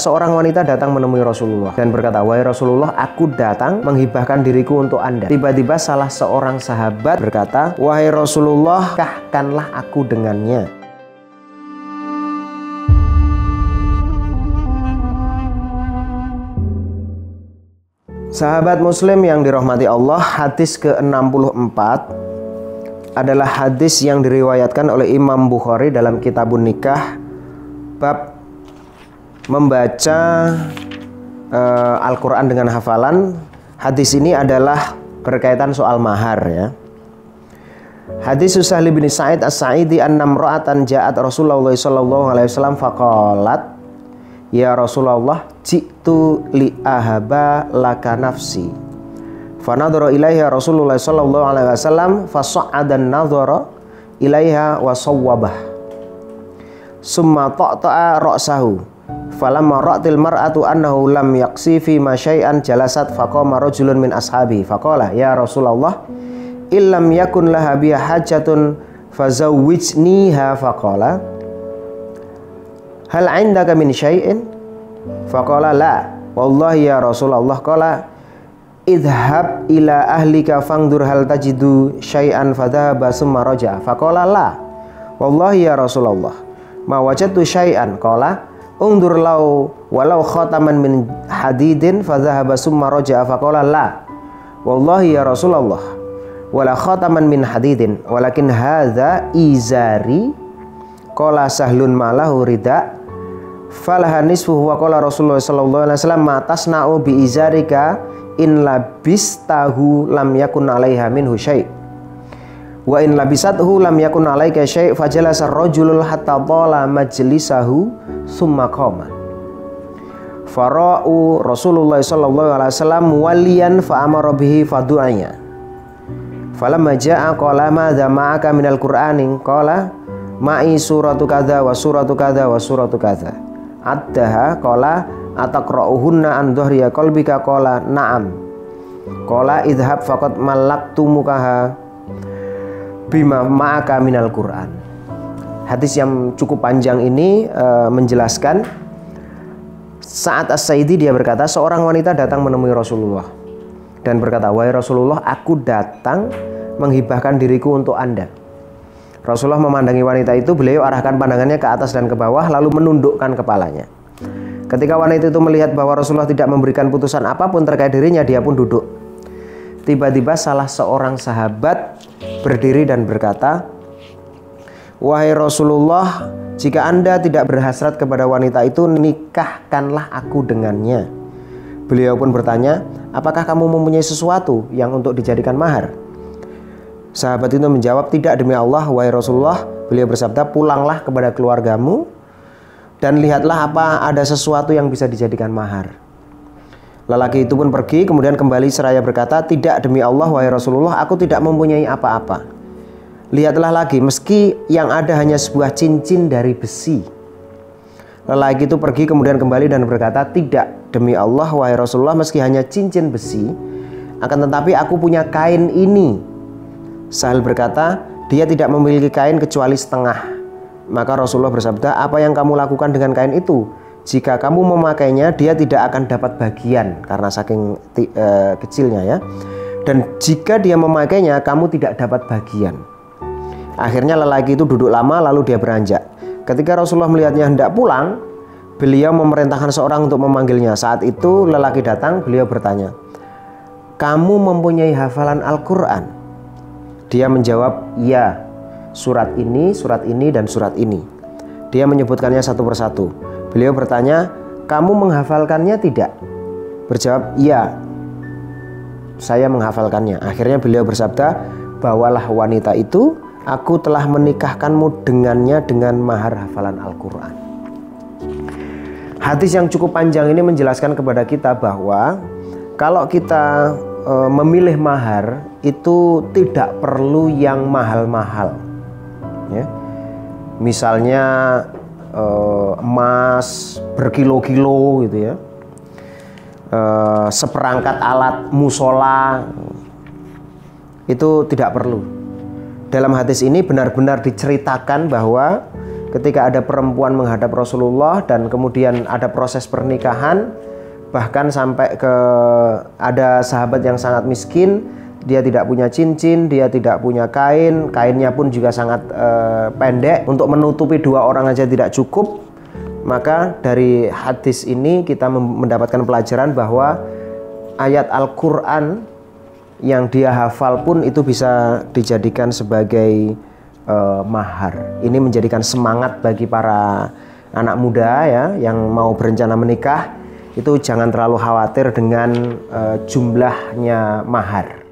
seorang wanita datang menemui Rasulullah dan berkata, "Wahai Rasulullah, aku datang menghibahkan diriku untuk Anda." Tiba-tiba salah seorang sahabat berkata, "Wahai Rasulullah, nikahkanlah aku dengannya." Sahabat muslim yang dirahmati Allah, hadis ke-64 adalah hadis yang diriwayatkan oleh Imam Bukhari dalam Kitabun Nikah, bab membaca Al-Quran dengan hafalan. Hadis ini adalah berkaitan soal mahar ya. Hadis Sahal bin Sa'id As-Sa'idi annam ra'atan ja'at Rasulullah sallallahu alaihi wasallam faqalat, "Ya Rasulullah, ji'tu li ahaba laka nafsi." Fanadhara ilaiha Rasulullah sallallahu alaihi wasallam fasa'adan nadhara ilaiha wa sawwabah. Summa ta'ta'a ra'sahu. Falamma ra'til mar'atu annahu lam yaqsi fi ma syai'an jalasat faqama rajulun min ashabi faqala, "Ya Rasulullah, illam yakun laha biha hajatun fazawwijniha." Faqala, "Hal 'indaka min syai'in?" Faqala, "La." "Wallahi ya Rasulullah." Qala, "Idhhab ila ahlika fangdur hal tajidu syai'an." Fadhahaba summa raja'a. Faqala, "La." "Wallahi ya Rasulullah, ma wajadtu syai'an." Qala, "Ungdur lau walau khataman min hadidin." Fadhahaba summa raja'a. Faqala, "La." "Wallahi ya Rasulullah, wala khataman min hadidin, walakin hadza izari." Qala Sahlun malahu rida falaha nisfuhu. Wa qala Rasulullah sallallahu alaihi wasallam, "Ma tasna'u bi izarika in labistahu lam yakun 'alaiha minhu syai', wa in labisathu lam yakun 'alaika syai'." Fajalasa ar-rajulul hatta tala majlisahu summa qama. Fara'u Rasulullah sallallahu alaihi wasallam waliyan fa amara bihi fadu'aya. Falamma ja'a qala madza ma'aka minal qur'ani? Qala, "Ma'i suratu kadza wa suratu kadza wa suratu kadza." Addaha. Qala, "Ataqra'uhunna an dhahri qalbika?" Qala, "Na'am." Qala, "Idhhab faqad malaktumukaha bima ma'aka minal qur'an." Hadis yang cukup panjang ini menjelaskan saat As-Sa'idi dia berkata, seorang wanita datang menemui Rasulullah dan berkata, "Wahai Rasulullah, aku datang menghibahkan diriku untuk Anda." Rasulullah memandangi wanita itu, beliau arahkan pandangannya ke atas dan ke bawah lalu menundukkan kepalanya. Ketika wanita itu melihat bahwa Rasulullah tidak memberikan putusan apapun terkait dirinya, dia pun duduk. Tiba-tiba salah seorang sahabat berdiri dan berkata, "Wahai Rasulullah, jika Anda tidak berhasrat kepada wanita itu, nikahkanlah aku dengannya." Beliau pun bertanya, "Apakah kamu mempunyai sesuatu yang untuk dijadikan mahar?" Sahabat itu menjawab, "Tidak, demi Allah, wahai Rasulullah." Beliau bersabda, "Pulanglah kepada keluargamu dan lihatlah apa ada sesuatu yang bisa dijadikan mahar." Lelaki itu pun pergi, kemudian kembali seraya berkata, "Tidak, demi Allah, wahai Rasulullah, aku tidak mempunyai apa-apa." Lihatlah lagi, meski yang ada hanya sebuah cincin dari besi. Lelaki itu pergi kemudian kembali dan berkata, "Tidak, demi Allah, wahai Rasulullah, meski hanya cincin besi, akan tetapi aku punya kain ini." Sahal berkata, "Dia tidak memiliki kain kecuali setengah." Maka Rasulullah bersabda, "Apa yang kamu lakukan dengan kain itu? Jika kamu memakainya, dia tidak akan dapat bagian karena saking kecilnya ya. Dan jika dia memakainya, kamu tidak dapat bagian." Akhirnya lelaki itu duduk lama lalu dia beranjak. Ketika Rasulullah melihatnya hendak pulang, beliau memerintahkan seorang untuk memanggilnya. Saat itu lelaki datang, beliau bertanya, "Kamu mempunyai hafalan Al-Quran?" Dia menjawab, "Ya, surat ini, dan surat ini." Dia menyebutkannya satu persatu. Beliau bertanya, "Kamu menghafalkannya tidak?" Berjawab, "Ya, saya menghafalkannya." Akhirnya beliau bersabda, "Bawalah wanita itu, aku telah menikahkanmu dengannya dengan mahar hafalan Al-Quran." Hadis yang cukup panjang ini menjelaskan kepada kita bahwa kalau kita memilih mahar itu tidak perlu yang mahal-mahal ya. Misalnya emas berkilo-kilo gitu ya, seperangkat alat musola, itu tidak perlu. Dalam hadis ini benar-benar diceritakan bahwa ketika ada perempuan menghadap Rasulullah dan kemudian ada proses pernikahan, bahkan sampai ke ada sahabat yang sangat miskin, dia tidak punya cincin, dia tidak punya kain, kainnya pun juga sangat pendek, untuk menutupi 2 orang aja tidak cukup. Maka dari hadis ini kita mendapatkan pelajaran bahwa ayat Al-Quran yang dia hafal pun itu bisa dijadikan sebagai mahar. Ini menjadikan semangat bagi para anak muda ya yang mau berencana menikah, itu jangan terlalu khawatir dengan jumlahnya mahar.